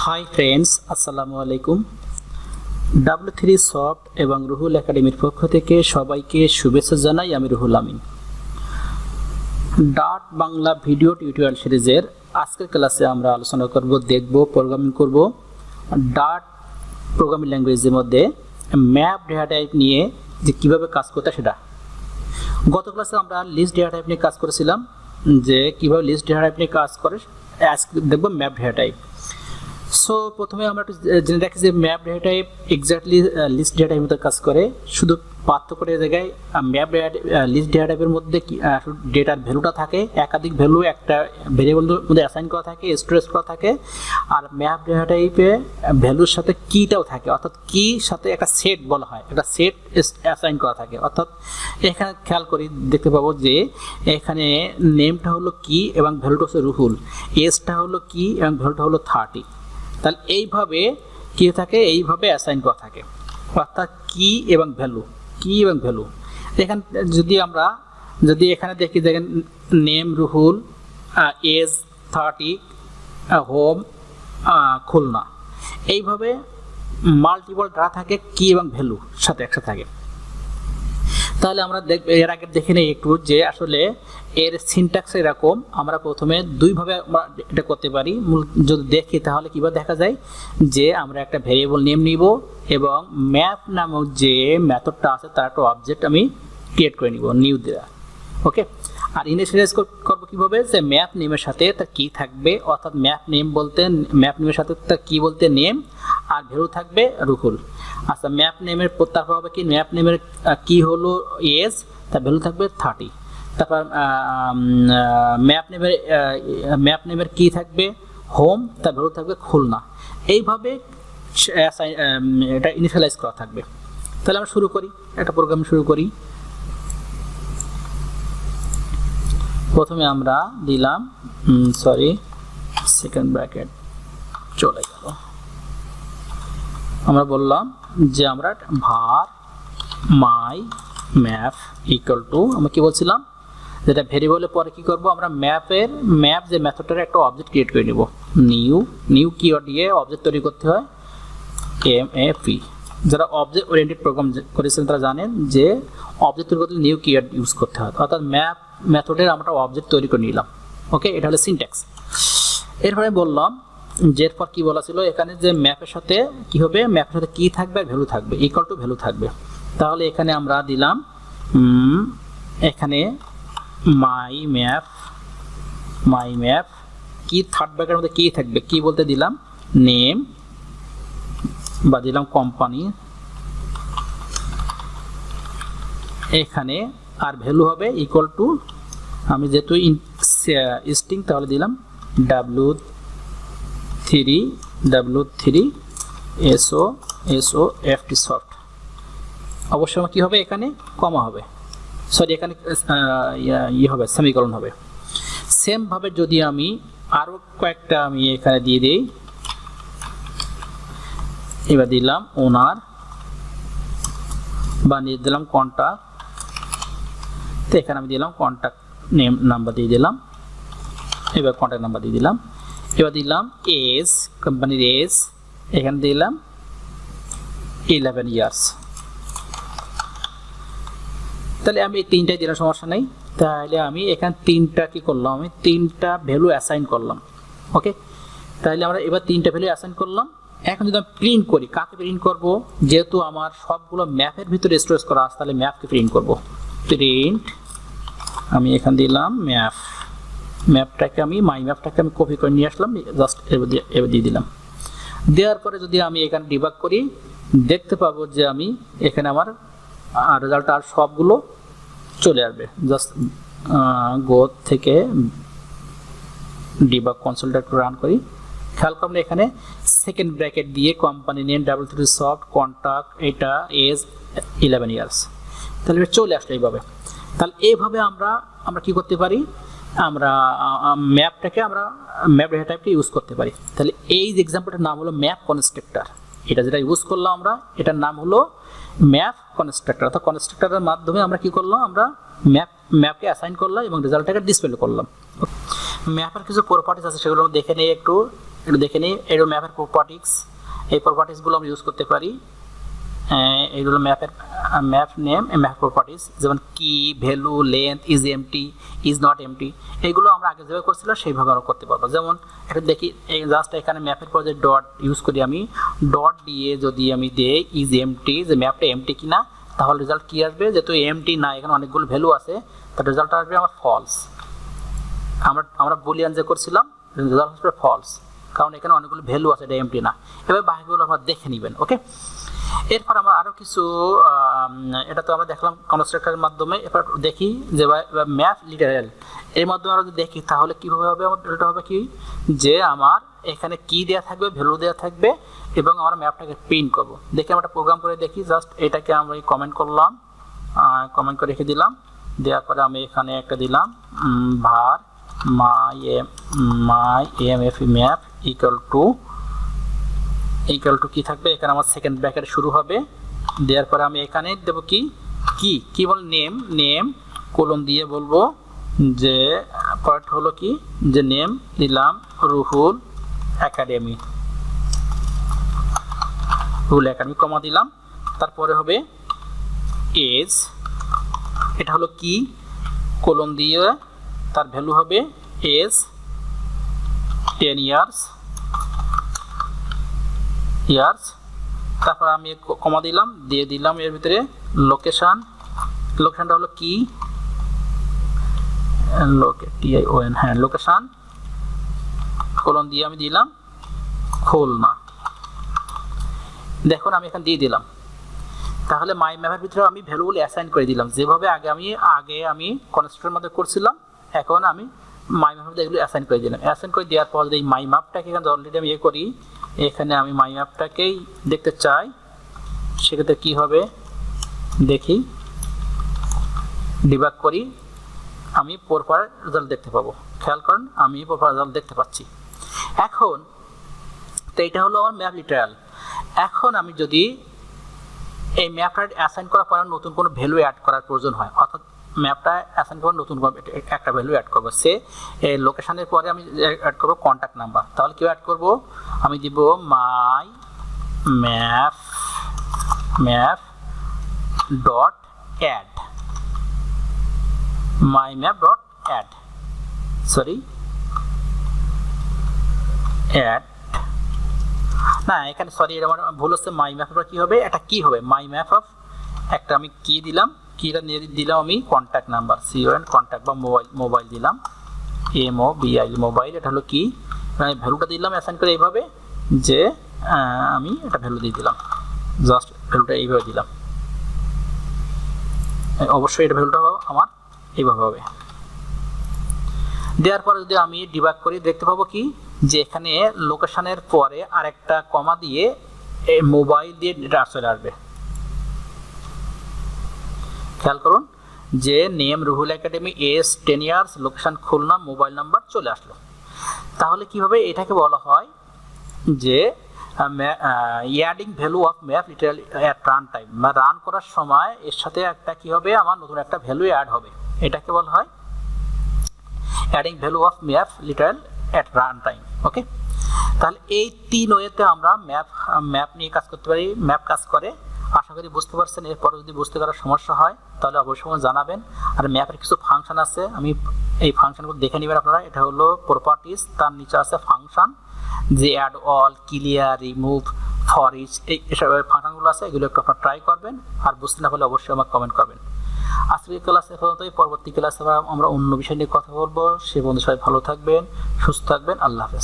Hi friends, আসসালামু আলাইকুম। W3 soft এবং রুহুল একাডেমির পক্ষ থেকে সবাইকে শুভেচ্ছা জানাই। আমি রুহুল আমিন। ডাট বাংলা ভিডিও টিউটোরিয়াল সিরিজের আজকের ক্লাসে আমরা আলোচনা করব, দেখব, প্রোগ্রামিং করব ডাট প্রোগ্রামিং ল্যাঙ্গুয়েজের মধ্যে ম্যাপ ডেটা টাইপ নিয়ে যে কীভাবে কাজ করতে সেটা। গত ক্লাসে আমরা লিস্ট ডেটা টাইপ নিয়ে কাজ করেছিলাম, যে কীভাবে লিস্ট ডেটা টাইপ নিয়ে কাজ করে। আজকে দেখব ম্যাপ ডেটা টাইপ। সো প্রথমে আমরা একটু জেনে রাখি যে map data type exactly list data টাইপের মতো কাজ করে, শুধু পার্থক্যের জায়গায় ম্যাপ লিস্ট ডেটা টাইপের মধ্যে ডেটার ভ্যালুটা থাকে, একাধিক ভ্যালু একটা ভেরিয়েবলের মধ্যে অ্যাসাইন করা থাকে, স্টোরেজ করা থাকে। আর ম্যাপ ডেটা টাইপে ভ্যালুর সাথে কিটাও থাকে, অর্থাৎ কি সাথে একটা সেট বলা হয়, একটা সেট অ্যাসাইন করা থাকে। অর্থাৎ এখানে খেয়াল করি দেখতে পাবো যে এখানে নেমটা হলো কি এবং ভ্যালুটা হচ্ছে রুহুল, এজটা হলো কি এবং ভ্যালুটা হলো 30। তাহলে এইভাবে কি থাকে, এইভাবে অ্যাসাইন করা থাকে, অর্থাৎ কি এবং ভ্যালু, কি এবং ভ্যালু। এখানে যদি এখানে দেখি, দেখেন name Ruhul, age 30, home Khulna, এইভাবে মাল্টিপল ডেটা থাকে কি এবং ভ্যালু সাথে একসাথে থাকে। তাহলে আমরা এর আগে দেখে নিই একটু যে আসলে এর সিনট্যাক্স এরকম। আমরা প্রথমে দুইভাবে আমরা এটা করতে পারি। যদি দেখি তাহলে কীভাবে দেখা যায় যে আমরা একটা ভেরিয়েবল নেম নিব এবং ম্যাপ নামক যে মেথডটা আছে তার একটা অবজেক্ট আমি ক্রিয়েট করে নিব নিউ দেওয়া। ওকে, আর ইনিশিয়ালাইজ করবো কীভাবে, যে ম্যাপ নেমের সাথে তার কি থাকবে, অর্থাৎ ম্যাপ নেমের সাথে তার কি বলতে নেম, আর ভ্যালু থাকবে রুহুল। আচ্ছা, ম্যাপ নেমের তারপর হবে কি, ম্যাপ নেমের কি হলো এজ, তার ভ্যালু থাকবে 30। তারপর ম্যাপ নেমের কি থাকবে হোম, তার ভ্যালু থাকবে খুলনা। এইভাবে এটা ইনিশিয়ালাইজ করা থাকবে। তাহলে আমরা শুরু করি, একটা প্রোগ্রাম শুরু করি। প্রথমে আমরা দিলাম সেকেন্ড ব্র্যাকেট চলে গেল। আমরা বললাম যে আমরা var my map equal to, আমরা কি বলছিলাম, যেটা ভেরিয়েবলের পরে কি করব, আমরা ম্যাপ যে মেথডটার একটা অবজেক্ট ক্রিয়েট করে নিব। নিউ কিওয়ার্ড দিয়ে অবজেক্ট তৈরি করতে হয়, map। যারা অবজেক্ট ওরিয়েন্টেড প্রোগ্রাম করেছেন তারা জানেন যে অবজেক্ট তৈরি করতে নিউ কিওয়ার্ড ইউজ করতে হয়, অর্থাৎ ম্যাপ মেথডের আমরা অবজেক্ট তৈরি করে নিলাম। ওকে, এটা হলো সিনট্যাক্স। এরপরে বললাম যে এরপর কি বলা ছিল এখানে, যে ম্যাপের সাথে কি হবে, ম্যাপের সাথে কি থাকবে আর ভ্যালু থাকবে, ইকুয়াল টু ভ্যালু থাকবে। তাহলে এখানে আমরা দিলাম এখানে মাই ম্যাপ কি, থার্ড ব্র্যাকেটের মধ্যে কি থাকবে, কি বলতে দিলাম নেম বা দিলাম কোম্পানি এখানে, আর ভ্যালু হবে ইকুয়াল টু, আমি যেহেতু স্ট্রিং তাহলে দিলাম w3 soft সফট। অবশ্যই আমার কি হবে, এখানে কমা হবে, সরি এখানে হবে সেমিকোলন হবে। সেম ভাবে যদি আমি আরো কয়েকটা আমি এখানে দিয়ে দিই, এবার দিলাম ওনার বা নিয়ে দিলাম কন্টাক্ট, তো এখানে আমি দিলাম কন্টাক্ট নেম নাম্বার দিয়ে দিলাম, এবার কন্টাক্ট নাম্বার দিয়ে দিলাম। এবার দিলাম এজ, কোম্পানির এজ, এখানে দিলাম 11 ইয়ার্স। তাহলে আমি এই তিনটাই দিলাম, সমস্যা নেই। তাহলে আমি এখানে তিনটা কি করলাম, আমি তিনটা ভ্যালু অ্যাসাইন করলাম। ওকে, তাহলে আমরা এবার তিনটা ভ্যালু অ্যাসাইন করলাম। এখন যদি আমি প্রিন্ট করি, কাকে প্রিন্ট করব, যেহেতু আমার সবগুলো ম্যাপের ভিতরে স্টোরেজ করা আছে তাহলে ম্যাপকে প্রিন্ট করব। প্রিন্ট, আমি এখানে দিলাম ম্যাপটাকে আমি ম্যাপটাকে আমি কপি করে নিয়ে আসলাম, জাস্ট এবার দিয়ে দিলাম। দেওয়ার পরে যদি আমি এখানে ডিবাগ করি, দেখতে পাবো যে আমি এখানে আমার রেজাল্ট আর সবগুলো চলে আসবে। জাস্ট গো থেকে ডিবাগ কনসোলটা একটু রান করি। খেয়াল করলে এখানে সেকেন্ড ব্র্যাকেট দিয়ে company name W3 soft, contact, এটা এজ 11 ইয়ার্স, তাহলে চলে আসলো এইভাবে। তাহলে এইভাবে আমরা কি করতে পারি, আমরা ম্যাপটাকে ম্যাপ ডেটা টাইপকে ইউজ করতে পারি। তাহলে এই যে এক্সাম্পলটার নাম হলো ম্যাপ কনস্ট্রাক্টর, এটা যেটা ইউজ করলাম আমরা, এটার নাম হলো ম্যাপ কনস্ট্রাক্টর। অর্থাৎ কনস্ট্রাক্টরের মাধ্যমে আমরা কি করলাম, আমরা ম্যাপকে অ্যাসাইন করলাম এবং রেজাল্টটাকে ডিসপ্লে করলাম। ম্যাপের কিছু প্রপার্টিজ আছে সেগুলো দেখে নিয়ে একটু। একটু দেখে নিই। এগুলো ম্যাপের প্রপার্টিস, এই প্রপার্টিসগুলো আমরা ইউজ করতে পারি। এইগুলো ম্যাপ নেম, ম্যাপ প্রপার্টিস, যেমন কি, value, length, is empty, is not empty, এইগুলো আমরা আগে যেভাবে করছিলাম সেইভাবে আমরা করতে পারবো। যেমন একটু দেখি, জাস্ট এখানে ম্যাপের পর যে ডট ইউজ করি, আমি ডট দিয়ে যদি আমি দিই ইজ এমটি, যে ম্যাপটা এমটি কিনা, তাহলে রেজাল্ট কি আসবে? যেহেতু এমটি না, এখানে অনেকগুলো ভ্যালু আছে, তার রেজাল্ট আসবে আমার ফলস। আমরা বুলিয়ান যে করছিলাম, রেজাল্ট আসবে ফলস, কারণ এখানে অনেকগুলো ভ্যালু আছে, এটা এমটি না। এবার বাকিগুলো আমরা দেখে নেবেন। ওকে, এরপর আমরা আরও কিছু, এটা তো আমরা দেখলাম কনস্ট্রাক্টরের মাধ্যমে। এবার দেখি যে ম্যাপ লিটারাল, এর মাধ্যমে আমরা যদি দেখি তাহলে কীভাবে হবে? আমার ভ্যালুটা হবে কি, যে আমার এখানে কি দেওয়া থাকবে, ভ্যালু দেওয়া থাকবে, এবং আমরা ম্যাপটাকে প্রিন্ট করব। দেখি আমরা একটা প্রোগ্রাম করে দেখি। জাস্ট এটাকে আমরা কমেন্ট করলাম, কমেন্ট করে রেখে দিলাম। দেওয়ার পরে আমি এখানে একটা দিলাম var my emf map equal to কি থাকবে, এখানে আমার সেকেন্ড ব্র্যাকেট শুরু হবে। দেওয়ার পরে আমি এখানে দেবো কি বল, নেম কোলন দিয়ে বলবো যে পার্ট হলো কি, যে নেম দিলাম রুহুল একাডেমি, কমা দিলাম। তারপরে হবে এজ, এটা হলো কি, কোলন দিয়ে তার ভ্যালু হবে এজ 10 ইয়ার্স। তারপর আমি কমা দিলাম, দিয়ে দিলাম এর ভিতরে লোকেশনটা হলো কি, লোকেশন, কোলন দিয়ে আমি দিলাম খুলনা। দেখুন আমি এখানে দিয়ে দিলাম। তাহলে মাই ম্যাপের ভিতরে আমি ভ্যালুগুলো অ্যাসাইন করে দিলাম, যেভাবে আগে আমি কনস্ট্রাক্টরের মধ্যে করছিলাম, এখন আমি মাই ম্যাপের এগুলো অ্যাসাইন করে দিলাম। অ্যাসাইন করে দেওয়ার পর যদি মাই ম্যাপটাকে এখানে অলরেডি আমি করি, এখানে আমি মাই ম্যাপটাকেই দেখতে চাই, সেক্ষেত্রে কি হবে দেখি, ডিবাগ করি, আমি প্রপার রেজাল্ট দেখতে পাবো। খেয়াল করেন, আমি প্রপার রেজাল্ট দেখতে পাচ্ছি। এখন তো এটা হলো আমার ম্যাপ লিটারাল। এখন আমি যদি এই ম্যাপটা অ্যাসাইন করার পরে নতুন কোনো ভ্যালু অ্যাড করার প্রয়োজন হয়, অর্থাৎ ম্যাপটা অ্যাসাইন করে নতুন একটা ভ্যালু অ্যাড করবো, সে লোকেশনের পরে আমি অ্যাড করবো কন্ট্যাক্ট নাম্বার। তাহলে কেউ অ্যাড করবো, আমি দিব মাই ম্যাপ ডট অ্যাড, না এখানে সরি, এটা আমার ভুল হচ্ছে। মাই ম্যাপের কি হবে, এটা কি হবে, মাই ম্যাপ অফ একটা আমি কি দিলাম, কিটা নিয়ে দিলাম আমি কন্ট্যাক্ট নাম্বার, কন্ট্যাক্ট বা মোবাইল দিলাম, মোবাইল, এটা হলো কি, আমি ভ্যালুটা দিলাম অ্যাসাইন করে এইভাবে, যে আমি এটা ভ্যালু দিয়ে দিলাম, জাস্ট ভ্যালুটা এইভাবে দিলাম। অবশ্যই এটা ভ্যালুটা আমার এইভাবে হবে। দেওয়ার পরে যদি আমি ডিবাগ করি, দেখতে পাবো কি, যে এখানে লোকেশনের পরে আরেকটা কমা দিয়ে মোবাইল দিয়ে এটা চলে আসবে। খেয়াল করুন যে name Ruhul academy, age 10 years, location Khulna, mobile number চলে আসলো। তাহলে কিভাবে এটাকে বলা হয় যে adding value of map literal at run time, run করার সময় এর সাথে একটা কি হবে, আমার নতুন একটা ভ্যালু অ্যাড হবে, এটাকে বলা হয় adding value of map literal at run time. Okay, তাহলে এই 3 ওয়েতে আমরা ম্যাপ নিয়ে কাজ করতে পারি। ম্যাপ কাজ করে, আশা করি বুঝতে পারছেন। এরপরে যদি বুঝতে করার সমস্যা হয় তাহলে অবশ্যই জানাবেন। আর ম্যাপের কিছু ফাংশন আছে, আমি এই ফাংশনগুলো দেখে নেবেন আপনারা। এটা হলো প্রপার্টিস, তার নিচে আছে ফাংশন, যে add, all, clear, remove, for each, এইসব ফাংশনগুলো আছে, এগুলো একটু আপনারা ট্রাই করবেন। আর বুঝতে না পারলে অবশ্যই আমাকে কমেন্ট করবেন। আজকের ক্লাসে পর্যন্তই, পরবর্তী ক্লাসে আমরা অন্য বিষয় নিয়ে কথা বলবো। সে বন্ধু সবাই ভালো থাকবেন, সুস্থ থাকবেন। আল্লাহ হাফেজ।